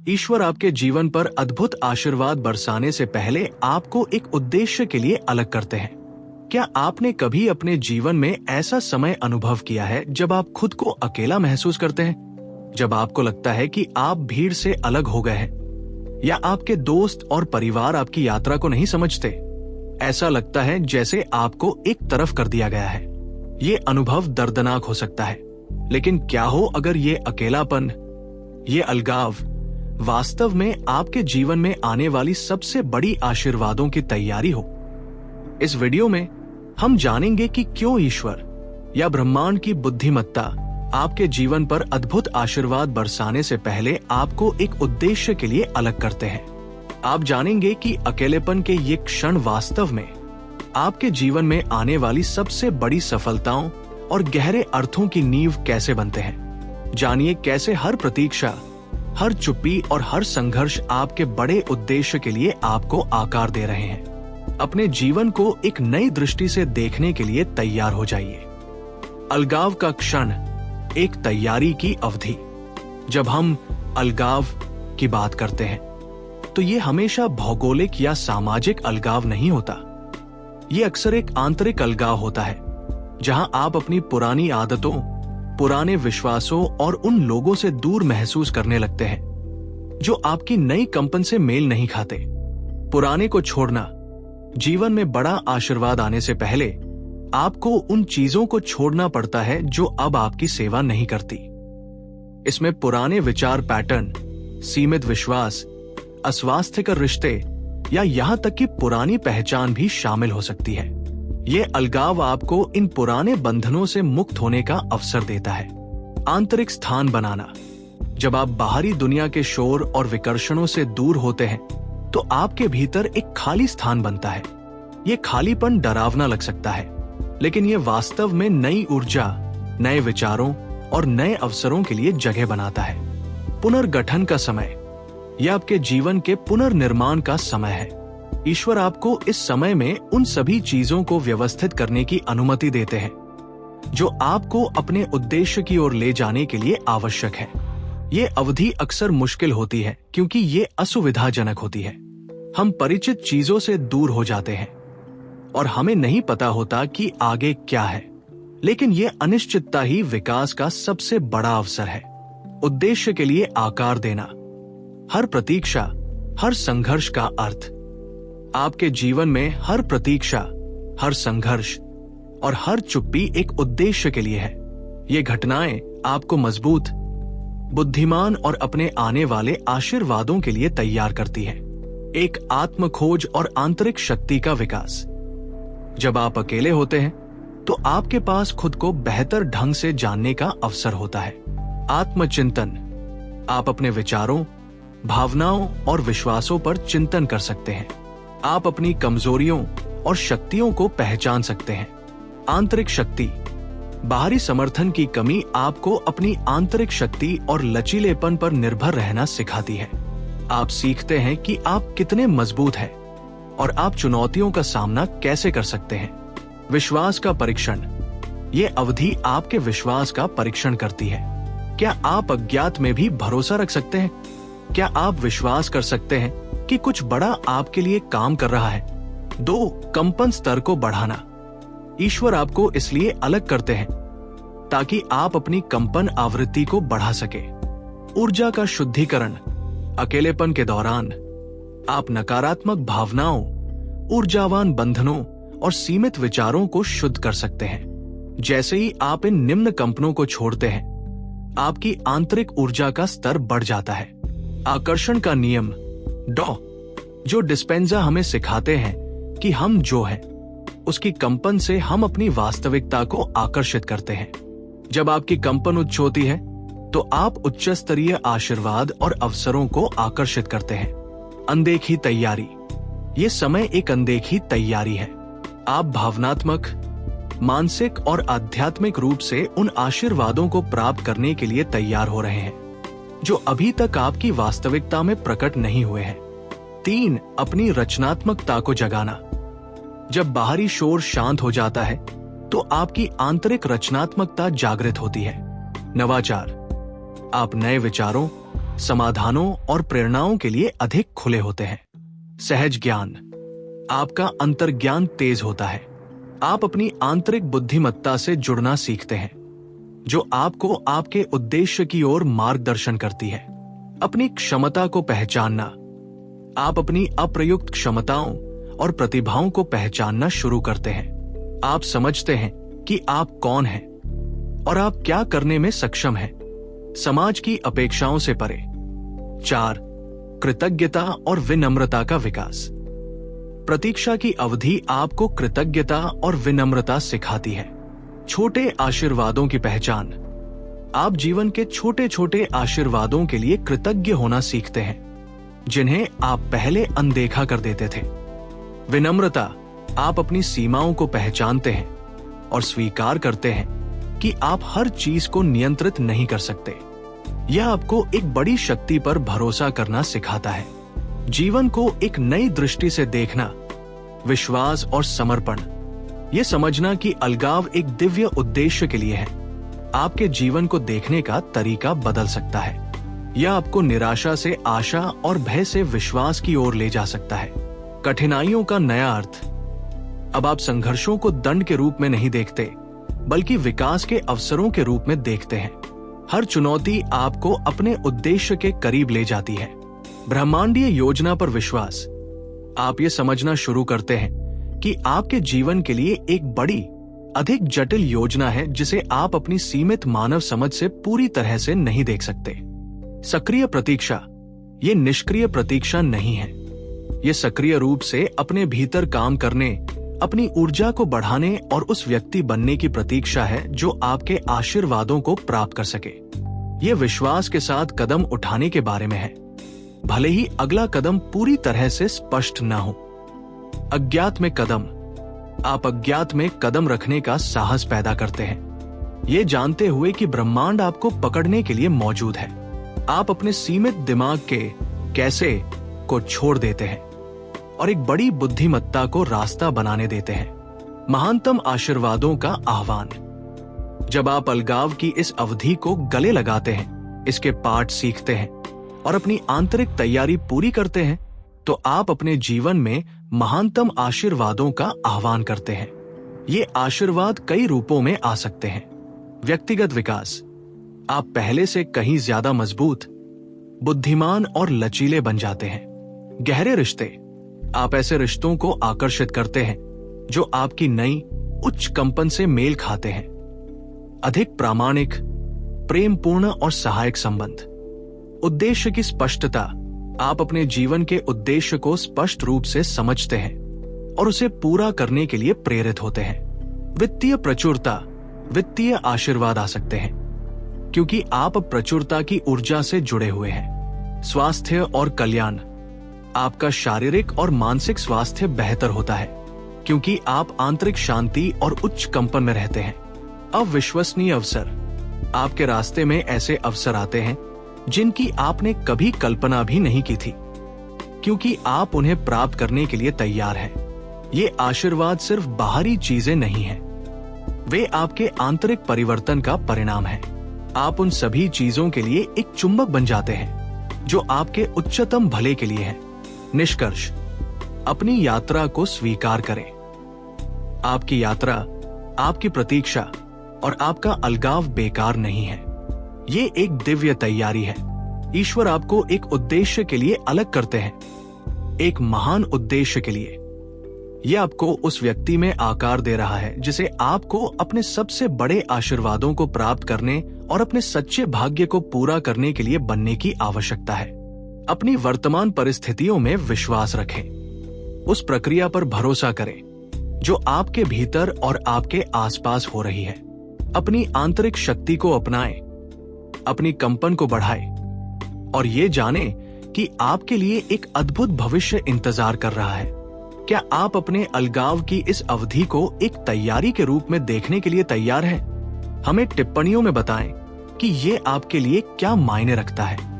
ईश्वर आपके जीवन पर अद्भुत आशीर्वाद बरसाने से पहले आपको एक उद्देश्य के लिए अलग करते हैं। क्या आपने कभी अपने जीवन में ऐसा समय अनुभव किया है जब आप खुद को अकेला महसूस करते हैं, जब आपको लगता है कि आप भीड़ से अलग हो गए हैं, या आपके दोस्त और परिवार आपकी यात्रा को नहीं समझते? ऐसा लगता है जैसे आपको एक तरफ कर दिया गया है। ये अनुभव दर्दनाक हो सकता है, लेकिन क्या हो अगर ये अकेलापन, ये अलगाव वास्तव में आपके जीवन में आने वाली सबसे बड़ी आशीर्वादों की तैयारी हो? इस वीडियो में हम जानेंगे कि क्यों ईश्वर या ब्रह्मांड की बुद्धिमत्ता आपके जीवन पर अद्भुत आशीर्वाद बरसाने से पहले आपको एक उद्देश्य के लिए अलग करते हैं। आप जानेंगे कि अकेलेपन के ये क्षण वास्तव में आपके जीवन में आने वाली सबसे बड़ी सफलताओं और गहरे अर्थों की नींव कैसे बनते हैं। जानिए कैसे हर प्रतीक्षा, हर चुप्पी और हर संघर्ष आपके बड़े उद्देश्य के लिए आपको आकार दे रहे हैं। अपने जीवन को एक नई दृष्टि से देखने के लिए तैयार हो जाइए। अलगाव का क्षण, एक तैयारी की अवधि। जब हम अलगाव की बात करते हैं तो ये हमेशा भौगोलिक या सामाजिक अलगाव नहीं होता। ये अक्सर एक आंतरिक अलगाव होता है, जहां आप अपनी पुरानी आदतों, पुराने विश्वासों और उन लोगों से दूर महसूस करने लगते हैं जो आपकी नई कंपन से मेल नहीं खाते। पुराने को छोड़ना, जीवन में बड़ा आशीर्वाद आने से पहले आपको उन चीजों को छोड़ना पड़ता है जो अब आपकी सेवा नहीं करती। इसमें पुराने विचार पैटर्न, सीमित विश्वास, अस्वास्थ्यकर रिश्ते या यहाँ तक कि पुरानी पहचान भी शामिल हो सकती है। ये अलगाव आपको इन पुराने बंधनों से मुक्त होने का अवसर देता है। आंतरिक स्थान बनाना। जब आप बाहरी दुनिया के शोर और विकर्षणों से दूर होते हैं तो आपके भीतर एक खाली स्थान बनता है। ये खालीपन डरावना लग सकता है, लेकिन ये वास्तव में नई ऊर्जा, नए विचारों और नए अवसरों के लिए जगह बनाता है। पुनर्गठन का समय, यह आपके जीवन के पुनर्निर्माण का समय है। ईश्वर आपको इस समय में उन सभी चीजों को व्यवस्थित करने की अनुमति देते हैं जो आपको अपने उद्देश्य की ओर ले जाने के लिए आवश्यक है। ये अवधि अक्सर मुश्किल होती है क्योंकि ये असुविधाजनक होती है। हम परिचित चीजों से दूर हो जाते हैं और हमें नहीं पता होता कि आगे क्या है, लेकिन ये अनिश्चितता ही विकास का सबसे बड़ा अवसर है। उद्देश्य के लिए आकार देना। हर प्रतीक्षा, हर संघर्ष का अर्थ। आपके जीवन में हर प्रतीक्षा, हर संघर्ष और हर चुप्पी एक उद्देश्य के लिए है। ये घटनाएं आपको मजबूत, बुद्धिमान और अपने आने वाले आशीर्वादों के लिए तैयार करती है। एक आत्म खोज और आंतरिक शक्ति का विकास। जब आप अकेले होते हैं तो आपके पास खुद को बेहतर ढंग से जानने का अवसर होता है। आत्मचिंतन। आप अपने विचारों, भावनाओं और विश्वासों पर चिंतन कर सकते हैं। आप अपनी कमजोरियों और शक्तियों को पहचान सकते हैं। आंतरिक शक्ति। बाहरी समर्थन की कमी आपको अपनी आंतरिक शक्ति और लचीलेपन पर निर्भर रहना सिखाती है। आप सीखते हैं कि आप कितने मजबूत हैं और आप चुनौतियों का सामना कैसे कर सकते हैं। विश्वास का परीक्षण। ये अवधि आपके विश्वास का परीक्षण करती है। क्या आप अज्ञात में भी भरोसा रख सकते हैं? क्या आप विश्वास कर सकते हैं कि कुछ बड़ा आपके लिए काम कर रहा है? 2. कंपन स्तर को बढ़ाना। ईश्वर आपको इसलिए अलग करते हैं ताकि आप अपनी कंपन आवृत्ति को बढ़ा सके। ऊर्जा का शुद्धिकरण। अकेलेपन के दौरान आप नकारात्मक भावनाओं, ऊर्जावान बंधनों और सीमित विचारों को शुद्ध कर सकते हैं। जैसे ही आप इन निम्न कंपनों को छोड़ते हैं, आपकी आंतरिक ऊर्जा का स्तर बढ़ जाता है। आकर्षण का नियम, डॉ, जो डिस्पेंजा हमें सिखाते हैं कि हम जो हैं, उसकी कंपन से हम अपनी वास्तविकता को आकर्षित करते हैं। जब आपकी कंपन उच्च होती है तो आप उच्च स्तरीय आशीर्वाद और अवसरों को आकर्षित करते हैं। अनदेखी तैयारी। ये समय एक अनदेखी तैयारी है। आप भावनात्मक, मानसिक और आध्यात्मिक रूप से उन आशीर्वादों को प्राप्त करने के लिए तैयार हो रहे हैं जो अभी तक आपकी वास्तविकता में प्रकट नहीं हुए हैं। 3. अपनी रचनात्मकता को जगाना। जब बाहरी शोर शांत हो जाता है तो आपकी आंतरिक रचनात्मकता जागृत होती है। नवाचार। आप नए विचारों, समाधानों और प्रेरणाओं के लिए अधिक खुले होते हैं। सहज ज्ञान, आपका अंतर्ज्ञान तेज होता है। आप अपनी आंतरिक बुद्धिमत्ता से जुड़ना सीखते हैं, जो आपको आपके उद्देश्य की ओर मार्गदर्शन करती है। अपनी क्षमता को पहचानना, आप अपनी अप्रयुक्त क्षमताओं और प्रतिभाओं को पहचानना शुरू करते हैं। आप समझते हैं कि आप कौन हैं और आप क्या करने में सक्षम हैं, समाज की अपेक्षाओं से परे। 4. कृतज्ञता और विनम्रता का विकास। प्रतीक्षा की अवधि आपको कृतज्ञता और विनम्रता सिखाती है। छोटे आशीर्वादों की पहचान, आप जीवन के छोटे छोटे आशीर्वादों के लिए कृतज्ञ होना सीखते हैं, जिन्हें आप पहले अनदेखा कर देते थे। विनम्रता, आप अपनी सीमाओं को पहचानते हैं और स्वीकार करते हैं कि आप हर चीज को नियंत्रित नहीं कर सकते। यह आपको एक बड़ी शक्ति पर भरोसा करना सिखाता है। जीवन को एक नई दृष्टि से देखना, विश्वास और समर्पण, यह समझना कि अलगाव एक दिव्य उद्देश्य के लिए है, आपके जीवन को देखने का तरीका बदल सकता है। यह आपको निराशा से आशा और भय से विश्वास की ओर ले जा सकता है। कठिनाइयों का नया अर्थ, अब आप संघर्षों को दंड के रूप में नहीं देखते, बल्कि विकास के अवसरों के रूप में देखते हैं। हर चुनौती आपको अपने उद्देश्य के करीब ले जाती है। ब्रह्मांडीय योजना पर विश्वास, आप ये समझना शुरू करते हैं कि आपके जीवन के लिए एक बड़ी, अधिक जटिल योजना है जिसे आप अपनी सीमित मानव समझ से पूरी तरह से नहीं देख सकते। सक्रिय प्रतीक्षा, ये निष्क्रिय प्रतीक्षा नहीं है। ये सक्रिय रूप से अपने भीतर काम करने, अपनी ऊर्जा को बढ़ाने और उस व्यक्ति बनने की प्रतीक्षा है जो आपके आशीर्वादों को प्राप्त कर सके। ये विश्वास के साथ कदम उठाने के बारे में है, भले ही अगला कदम पूरी तरह से स्पष्ट न हो। अज्ञात में कदम, आप अज्ञात में कदम रखने का साहस पैदा करते हैं, ये जानते हुए कि ब्रह्मांड आपको पकड़ने के लिए मौजूद है। आप अपने सीमित दिमाग के कैसे को छोड़ देते हैं और एक बड़ी बुद्धिमत्ता को रास्ता बनाने देते हैं। महानतम आशीर्वादों का आह्वान, जब आप अलगाव की इस अवधि को गले लगाते हैं, इसके पाठ सीखते हैं और अपनी आंतरिक तैयारी पूरी करते हैं, तो आप अपने जीवन में महानतम आशीर्वादों का आह्वान करते हैं। ये आशीर्वाद कई रूपों में आ सकते हैं। व्यक्तिगत विकास, आप पहले से कहीं ज्यादा मजबूत, बुद्धिमान और लचीले बन जाते हैं। गहरे रिश्ते, आप ऐसे रिश्तों को आकर्षित करते हैं जो आपकी नई उच्च कंपन से मेल खाते हैं। अधिक प्रामाणिक, प्रेमपूर्ण और सहायक संबंध। उद्देश्य की स्पष्टता, आप अपने जीवन के उद्देश्य को स्पष्ट रूप से समझते हैं और उसे पूरा करने के लिए प्रेरित होते हैं। वित्तीय प्रचुरता, वित्तीय आशीर्वाद आ सकते हैं क्योंकि आप प्रचुरता की ऊर्जा से जुड़े हुए हैं। स्वास्थ्य और कल्याण, आपका शारीरिक और मानसिक स्वास्थ्य बेहतर होता है क्योंकि आप आंतरिक शांति और उच्च कंपन में रहते हैं। अविश्वसनीय अवसर, आपके रास्ते में ऐसे अवसर आते हैं जिनकी आपने कभी कल्पना भी नहीं की थी, क्योंकि आप उन्हें प्राप्त करने के लिए तैयार हैं। ये आशीर्वाद सिर्फ बाहरी चीजें नहीं हैं, वे आपके आंतरिक परिवर्तन का परिणाम है। आप उन सभी चीजों के लिए एक चुंबक बन जाते हैं जो आपके उच्चतम भले के लिए है। निष्कर्ष, अपनी यात्रा को स्वीकार करें। आपकी यात्रा, आपकी प्रतीक्षा और आपका अलगाव बेकार नहीं है। ये एक दिव्य तैयारी है। ईश्वर आपको एक उद्देश्य के लिए अलग करते हैं, एक महान उद्देश्य के लिए। यह आपको उस व्यक्ति में आकार दे रहा है जिसे आपको अपने सबसे बड़े आशीर्वादों को प्राप्त करने और अपने सच्चे भाग्य को पूरा करने के लिए बनने की आवश्यकता है। अपनी वर्तमान परिस्थितियों में विश्वास रखें, उस प्रक्रिया पर भरोसा करें जो आपके भीतर और आपके आसपास हो रही है। अपनी आंतरिक शक्ति को अपनाएं, अपनी कंपन को बढ़ाएं और ये जाने कि आपके लिए एक अद्भुत भविष्य इंतजार कर रहा है। क्या आप अपने अलगाव की इस अवधि को एक तैयारी के रूप में देखने के लिए तैयार हैं? हमें टिप्पणियों में बताएं कि ये आपके लिए क्या मायने रखता है।